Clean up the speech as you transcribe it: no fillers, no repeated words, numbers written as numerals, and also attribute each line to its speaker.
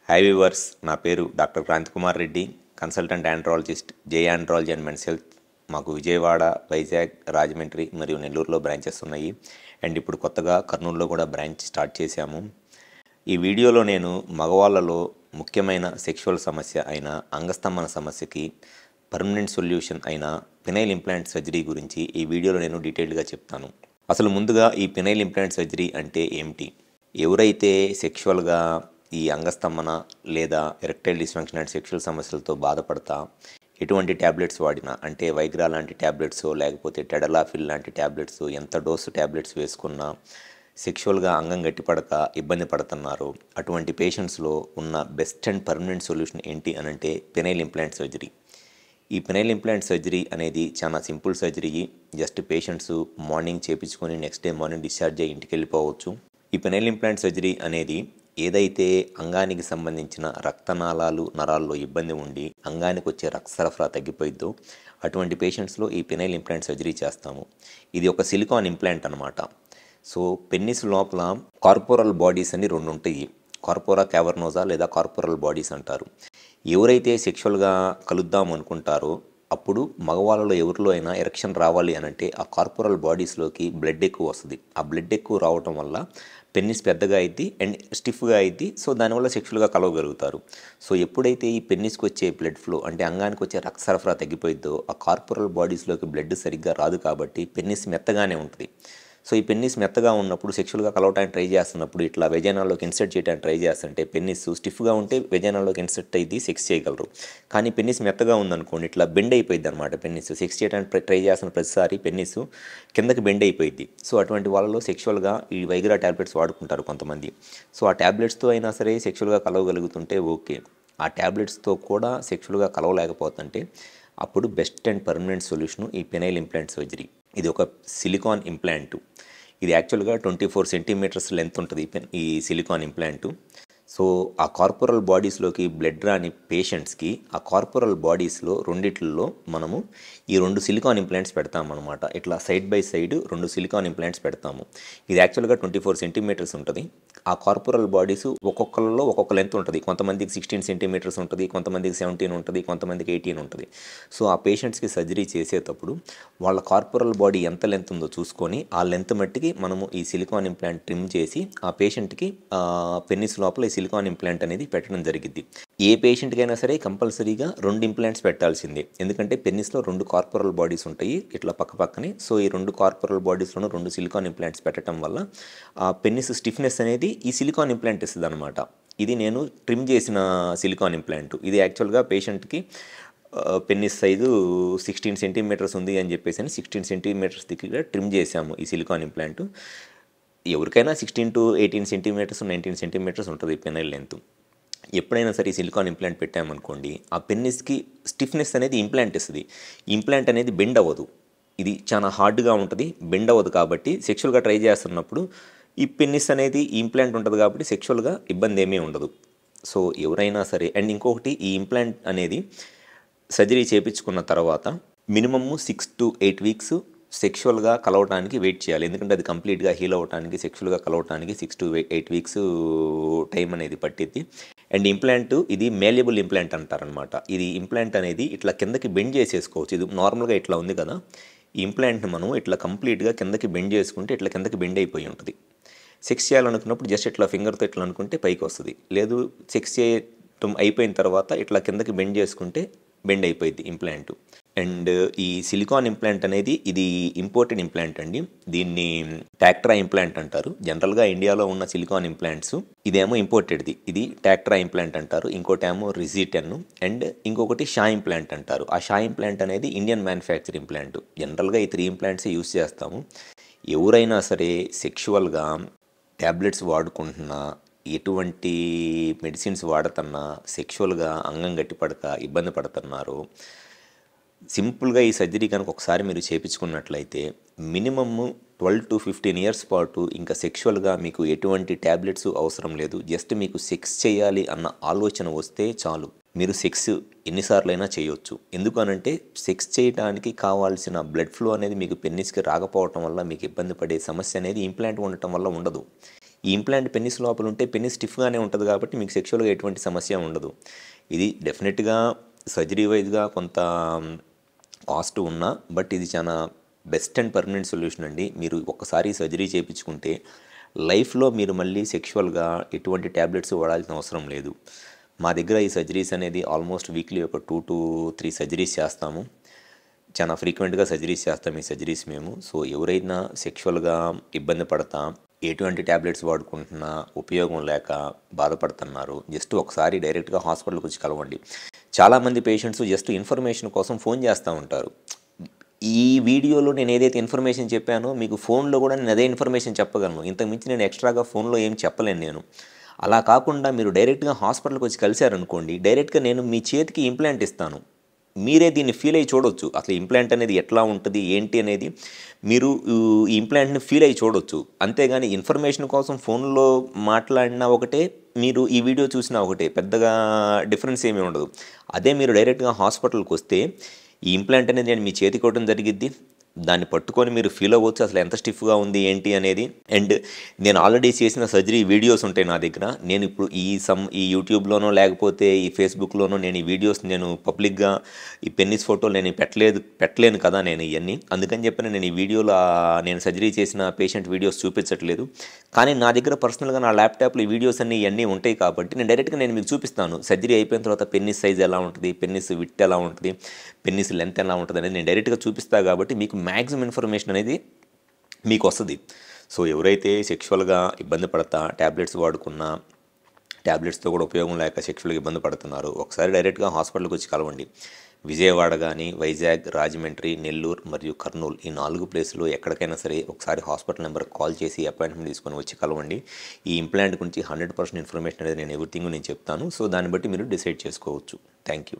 Speaker 1: Hi viewers, నా పేరు doctor Kranthi Kumar Reddy, consultant andrologist, J andrology and men's health. మాకు విజయవాడ, వైజాగ్, రాజమండ్రి మరియు నెల్లూరులో బ్రాంచెస్ ఉన్నాయి. అండ్ ఇప్పుడు కొత్తగా కర్నూలులో కూడా బ్రాంచ్ స్టార్ట్ చేశాము. ఈ వీడియోలో నేను మగవాళ్ళలో ముఖ్యమైన సెక్షువల్ సమస్య అయిన అంగస్తంభన సమస్యకి పర్మనెంట్ సొల్యూషన్ అయిన పినైల్ ఇంప్లాంట్ సర్జరీ గురించి ఈ వీడియోలో నేను డీటెయిల్డ్గా చెప్తాను. అసలు ముందుగా ఈ పినైల్ ఇంప్లాంట్ సర్జరీ అంటే ఏమిటి? ఎవరైతే సెక్షువల్గా ఈ అంగస్తంభన లేదా ఎరెక్టైల్ డిస్ఫంక్షన్ అండ్ సెక్షువల్ సమస్యలతో బాధపడతా ఎటువంటి ట్యాబ్లెట్స్ వాడినా, అంటే వైగ్రా లాంటి ట్యాబ్లెట్స్ లేకపోతే టెడలాఫిల్ లాంటి ట్యాబ్లెట్స్, ఎంత డోసు ట్యాబ్లెట్స్ వేసుకున్నా సెక్షువల్గా అంగం గట్టిపడక ఇబ్బంది పడుతున్నారు. అటువంటి పేషెంట్స్లో ఉన్న బెస్ట్ అండ్ పర్మనెంట్ సొల్యూషన్ ఏంటి అని అంటే పినైల్ ఇంప్లాంట్ సర్జరీ. ఈ పినైల్ ఇంప్లాంట్ సర్జరీ అనేది చాలా simple surgery. Just patients morning చేయించుకొని నెక్స్ట్ డే మార్నింగ్ డిశ్చార్జ్ అయ్యి ఇంటికి వెళ్ళిపోవచ్చు. ఈ పినైల్ ఇంప్లాంట్ సర్జరీ అనేది ఏదైతే అంగానికి సంబంధించిన రక్తనాళాలు, నరాల్లో ఇబ్బంది ఉండి అంగానికి వచ్చే రక్త సరఫరా తగ్గిపోయిద్దో అటువంటి పేషెంట్స్లో ఈ పినైల్ ఇంప్లాంట్ సర్జరీ చేస్తాము. ఇది ఒక సిలికాన్ ఇంప్లాంట్ అనమాట. సో పెన్నిస్ లోపల కార్పోరల్ బాడీస్ అని రెండు ఉంటాయి. కార్పోరా క్యావర్నోజా లేదా కార్పోరల్ బాడీస్ అంటారు. ఎవరైతే సెక్షువల్గా కలుద్దాం అనుకుంటారో అప్పుడు మగవాళ్ళలో ఎవరిలో అయినా ఎరెక్షన్ రావాలి అని అంటే ఆ కార్పోరల్ బాడీస్లోకి బ్లడ్ ఎక్కువ వస్తుంది. ఆ బ్లడ్ ఎక్కువ రావటం వల్ల పెన్నిస్ పెద్దగా అయింది అండ్ స్టిఫ్గా అయింది. సో దానివల్ల సెక్షువల్గా కలవగలుగుతారు. సో ఎప్పుడైతే ఈ పెన్నిస్కి వచ్చే బ్లడ్ ఫ్లో, అంటే అంగానికి వచ్చే రక్త సరఫరా తగ్గిపోయిద్దో ఆ కార్పోరల్ బాడీస్లోకి బ్లడ్ సరిగ్గా రాదు. కాబట్టి పెన్నిస్ మెత్తగానే ఉంటుంది. సో ఈ పెన్నిస్ మెత్తగా ఉన్నప్పుడు సెక్షువల్గా కలవటానికి ట్రై చేస్తున్నప్పుడు ఇట్లా వెజైనాల్లోకి ఇన్సర్ట్ చేయడానికి ట్రై చేస్తుంటే పెన్నిస్ స్టిఫ్గా ఉంటే వెజైనాల్లోకి ఇన్సర్ట్ అయ్యి సెక్స్ చేయగలరు. కానీ పెన్నిస్ మెత్తగా ఉందనుకోండి, ఇట్లా బెండ్ అయిపోయింది అనమాట. పెన్నిస్ సెక్స్ చేయడానికి ట్రై చేస్తున్న ప్రతిసారి పెన్నిస్ కిందకి బెండ్ అయిపోయింది. సో అటువంటి వాళ్ళలో సెక్షువల్గా ఈ వైగ్రా ట్యాబ్లెట్స్ వాడుకుంటారు కొంతమంది. సో ఆ ట్యాబ్లెట్స్తో అయినా సరే సెక్షువల్గా కలవగలుగుతుంటే ఓకే. ఆ ట్యాబ్లెట్స్తో కూడా సెక్షువల్గా కలవలేకపోతుంటే అప్పుడు బెస్ట్ అండ్ పర్మనెంట్ సొల్యూషన్ ఈ పినైల్ ఇంప్లాంట్ సర్జరీ. ఇది ఒక సిలికాన్ ఇంప్లాంట్. ఇది యాక్చువల్గా 24 సెంటీమీటర్స్ లెంత్ ఉంటుంది ఈ సిలికాన్ ఇంప్లాంట్. సో ఆ కార్పోరల్ బాడీస్లోకి బ్లడ్ రాని పేషెంట్స్కి ఆ కార్పోరల్ బాడీస్లో రెండిట్లలో మనము ఈ రెండు సిలికాన్ ఇంప్లాంట్స్ పెడతామన్నమాట. ఇట్లా సైడ్ బై సైడ్ రెండు సిలికాన్ ఇంప్లాంట్స్ పెడతాము. ఇది యాక్చువల్గా 24 సెంటీమీటర్స్ ఉంటుంది. ఆ కార్పోరల్ బాడీస్ ఒక్కొక్కరిలో ఒక్కొక్క లెంత్ ఉంటుంది. కొంతమందికి 16 సెంటీమీటర్స్ ఉంటుంది, కొంతమందికి 17 ఉంటుంది, కొంతమందికి 18 ఉంటుంది. సో ఆ పేషెంట్స్కి సర్జరీ చేసేటప్పుడు వాళ్ళ కార్పోరల్ బాడీ ఎంత లెంత్ ఉందో చూసుకొని ఆ లెంత్ మట్టికి మనము ఈ సిలికాన్ ఇంప్లాంట్ ట్రిమ్ చేసి ఆ పేషెంట్కి పెన్నిస్ లోపల సిలికాన్ ఇంప్లాంట్ అనేది పెట్టడం జరిగింది. ఏ పేషెంట్కి అయినా సరే కంపల్సరీగా 2 ఇంప్లాంట్స్ పెట్టాల్సిందే. ఎందుకంటే పెన్నిస్లో 2 కార్పోరల్ బాడీస్ ఉంటాయి ఇట్లా పక్కపక్కనే. సో ఈ 2 కార్పోరల్ బాడీస్లోనూ 2 సిలికాన్ ఇంప్లాంట్స్ పెట్టడం వల్ల ఆ పెన్నిస్ స్టిఫ్నెస్ అనేది ఈ సిలికాన్ ఇంప్లాంట్ ఇస్తుంది అనమాట. ఇది నేను ట్రిమ్ చేసిన సిలికాన్ ఇంప్లాంట్. ఇది యాక్చువల్గా పేషెంట్కి పెన్నిస్ సైజు 16 సెంటీమీటర్స్ ఉంది అని చెప్పేసి 16 సెంటీమీటర్స్ దగ్గర ట్రిమ్ చేశాము ఈ సిలికాన్ ఇంప్లాంట్. ఎవరికైనా 16 to 18 సెంటీమీటర్స్ 19 సెంటీమీటర్స్ ఉంటుంది పెనైల్ లెంత్. ఎప్పుడైనా సరే సిలికాన్ ఇంప్లాంట్ పెట్టామనుకోండి ఆ పెన్నిస్కి స్టిఫ్నెస్ అనేది ఇంప్లాంట్ ఇస్తుంది. ఇంప్లాంట్ అనేది బెండ్ అవ్వదు. ఇది చాలా హార్డ్గా ఉంటుంది, బెండ్ అవ్వదు. కాబట్టి సెక్షువల్గా ట్రై చేస్తున్నప్పుడు ఈ పెన్నిస్ అనేది ఈ ఇంప్లాంట్ ఉంటుంది కాబట్టి సెక్షువల్గా ఇబ్బంది ఏమీ ఉండదు. సో ఎవరైనా సరే. అండ్ ఇంకొకటి, ఈ ఇంప్లాంట్ అనేది సర్జరీ చేయించుకున్న తర్వాత మినిమమ్ 6 to 8 వీక్స్ సెక్షువల్గా కలవటానికి వెయిట్ చేయాలి. ఎందుకంటే అది కంప్లీట్గా హీల్ అవ్వటానికి, సెక్షువల్గా కలవటానికి 6 to 8 వీక్స్ టైం అనేది పట్టిద్ది. అండ్ ఇంప్లాంట్ ఇది మేల్యబుల్ ఇంప్లాంట్ అంటారనమాట. ఇది ఇంప్లాంట్ అనేది ఇట్లా కిందకి బెండ్ చేసేసుకోవచ్చు. ఇది నార్మల్గా ఇట్లా ఉంది కదా, ఈ ఇంప్లాంట్ని మనం ఇట్లా కంప్లీట్గా కిందకి బెండ్ చేసుకుంటే ఇట్లా కిందకి బెండ్ అయిపోయి ఉంటుంది. సెక్స్ చేయాలనుకున్నప్పుడు జస్ట్ ఇట్లా ఫింగర్తో ఇట్లా అనుకుంటే పైకి వస్తుంది. లేదు సెక్స్ చేయటం అయిపోయిన తర్వాత ఇట్లా కిందకి బెండ్ చేసుకుంటే బెండ్ అయిపోయింది ఇంప్లాంట్. అండ్ ఈ సిలికాన్ ఇంప్లాంట్ అనేది ఇది ఇంపోర్టెడ్ ఇంప్లాంట్ అండి. దీన్ని టాక్ట్రా ఇంప్లాంట్ అంటారు. జనరల్గా ఇండియాలో ఉన్న సిలికాన్ ఇంప్లాంట్స్ ఇదేమో ఇంపోర్టెడ్ది, ఇది టాక్ట్రా ఇంప్లాంట్ అంటారు. ఇంకోటేమో రిజిటెన్ అండ్ ఇంకొకటి షా ఇంప్లాంట్ అంటారు. ఆ షా ఇంప్లాంట్ అనేది ఇండియన్ మ్యానుఫ్యాక్చర్ ఇంప్లాంట్. జనరల్గా ఈ 3 ఇంప్లాంట్సే యూస్ చేస్తాము. ఎవరైనా సరే సెక్షువల్గా ట్యాబ్లెట్స్ వాడుకుంటున్నా, ఎటువంటి మెడిసిన్స్ వాడుతున్నా, సెక్షువల్గా అంగం గట్టిపడక ఇబ్బంది పడుతున్నారు, సింపుల్గా ఈ సర్జరీ కనుక ఒకసారి మీరు చేయించుకున్నట్లయితే మినిమమ్ 12 to 15 ఇయర్స్ పాటు ఇంకా సెక్షువల్గా మీకు ఎటువంటి ట్యాబ్లెట్స్ అవసరం లేదు. జస్ట్ మీకు సెక్స్ చేయాలి అన్న ఆలోచన వస్తే చాలు, మీరు సెక్స్ ఎన్నిసార్లైనా చేయొచ్చు. ఎందుకనంటే సెక్స్ చేయడానికి కావాల్సిన బ్లడ్ ఫ్లో అనేది మీకు పెన్నిస్కి రాకపోవటం వల్ల మీకు ఇబ్బంది పడే సమస్య అనేది ఇంప్లాంట్ ఉండటం వల్ల ఉండదు. ఈ ఇంప్లాంట్ పెన్నిస్ లోపల ఉంటే పెన్నిస్ స్టిఫ్గానే ఉంటుంది కాబట్టి మీకు సెక్షువల్గా ఎటువంటి సమస్య ఉండదు. ఇది డెఫినెట్గా సర్జరీ వైజ్గా కొంత కాస్ట్ ఉన్నా బట్ ఇది చాలా బెస్ట్ అండ్ పర్మనెంట్ సొల్యూషన్ అండి. మీరు ఒక్కసారి సర్జరీ చేయించుకుంటే లైఫ్లో మీరు మళ్ళీ సెక్షువల్గా ఎటువంటి ట్యాబ్లెట్స్ వాడాల్సిన అవసరం లేదు. మా దగ్గర ఈ సర్జరీస్ అనేది ఆల్మోస్ట్ వీక్లీ ఒక 2 to 3 సర్జరీస్ చేస్తాము. చాలా ఫ్రీక్వెంట్గా సర్జరీస్ చేస్తాం ఈ సర్జరీస్ మేము. సో ఎవరైనా సెక్షువల్గా ఇబ్బంది పడతా ఎటువంటి ట్యాబ్లెట్స్ వాడుకుంటున్నా ఉపయోగం లేక బాధపడుతున్నారు, జస్ట్ ఒకసారి డైరెక్ట్గా హాస్పిటల్కి వచ్చి కలవండి. చాలామంది పేషెంట్స్ జస్ట్ ఇన్ఫర్మేషన్ కోసం ఫోన్ చేస్తూ ఉంటారు. ఈ వీడియోలో నేను ఏదైతే ఇన్ఫర్మేషన్ చెప్పానో మీకు ఫోన్లో కూడా నేను అదే ఇన్ఫర్మేషన్ చెప్పగలను. ఇంతకుమించి నేను ఎక్స్ట్రాగా ఫోన్లో ఏం చెప్పలేను నేను. అలా కాకుండా మీరు డైరెక్ట్గా హాస్పిటల్కి వచ్చి కలిశారనుకోండి, డైరెక్ట్గా నేను మీ చేతికి ఇంప్లాంట్ ఇస్తాను. మీరే దీన్ని ఫీల్ అయ్యి చూడొచ్చు. అసలు ఇంప్లాంట్ అనేది ఎట్లా ఉంటుంది ఏంటి అనేది మీరు ఈ ఇంప్లాంట్ని ఫీల్ అయ్యి చూడొచ్చు. అంతేగాని ఇన్ఫర్మేషన్ కోసం ఫోన్లో మాట్లాడినా ఒకటే, మీరు ఈ వీడియో చూసినా ఒకటే, పెద్దగా డిఫరెన్స్ ఏమీ ఉండదు. అదే మీరు డైరెక్ట్గా హాస్పిటల్కి వస్తే ఈ ఇంప్లాంట్ అనేది నేను మీ చేతికి ఇవ్వడం జరిగిద్ది. దాన్ని పట్టుకొని మీరు ఫీల్ అవ్వచ్చు అసలు ఎంత స్టిఫ్గా ఉంది ఏంటి అనేది. అండ్ నేను ఆల్రెడీ చేసిన సర్జరీ వీడియోస్ ఉంటాయి నా దగ్గర. నేను ఇప్పుడు ఈ యూట్యూబ్లోనో లేకపోతే ఈ ఫేస్బుక్లోనో నేను ఈ వీడియోస్ నేను పబ్లిక్గా ఈ పెన్నిస్ ఫోటోలు నేను పెట్టలేను కదా నేను ఇవన్నీ. అందుకని చెప్పిన నేను ఈ వీడియోలో నేను సర్జరీ చేసిన పేషెంట్ వీడియోస్ చూపించట్లేదు. కానీ నా దగ్గర పర్సనల్గా నా ల్యాప్టాప్లో ఈ వీడియోస్ అన్నీ ఇవన్నీ ఉంటాయి కాబట్టి నేను డైరెక్ట్గా నేను మీకు చూపిస్తాను. సర్జరీ అయిపోయిన తర్వాత పెన్నిస్ సైజ్ ఎలా ఉంటుంది, పెన్నిస్ విడ్త్ ఎలా ఉంటుంది, పెన్నిస్ లెంత్ ఎలా ఉంటుంది అనేది నేను డైరెక్ట్గా చూపిస్తాను. కాబట్టి మీకు మ్యాక్సిమం ఇన్ఫర్మేషన్ అనేది మీకు వస్తుంది. సో ఎవరైతే సెక్షువల్గా ఇబ్బంది పడతా ట్యాబ్లెట్స్ వాడుకున్నా ట్యాబ్లెట్స్తో కూడా ఉపయోగం లేక సెక్షువల్గా ఇబ్బంది పడుతున్నారు, ఒకసారి డైరెక్ట్గా హాస్పిటల్కి వచ్చి కలవండి. విజయవాడ కానీ, వైజాగ్, రాజమండ్రి, నెల్లూరు మరియు కర్నూలు ఈ 4 ప్లేసులు ఎక్కడికైనా సరే ఒకసారి హాస్పిటల్ నెంబర్కి కాల్ చేసి అపాయింట్మెంట్ తీసుకొని వచ్చి కలవండి. ఈ ఇంప్లాంట్ గురించి 100% ఇన్ఫర్మేషన్ అనేది నేను ఎవ్రీథింగ్ నేను చెప్తాను. సో దాన్ని బట్టి మీరు డిసైడ్ చేసుకోవచ్చు. Thank you.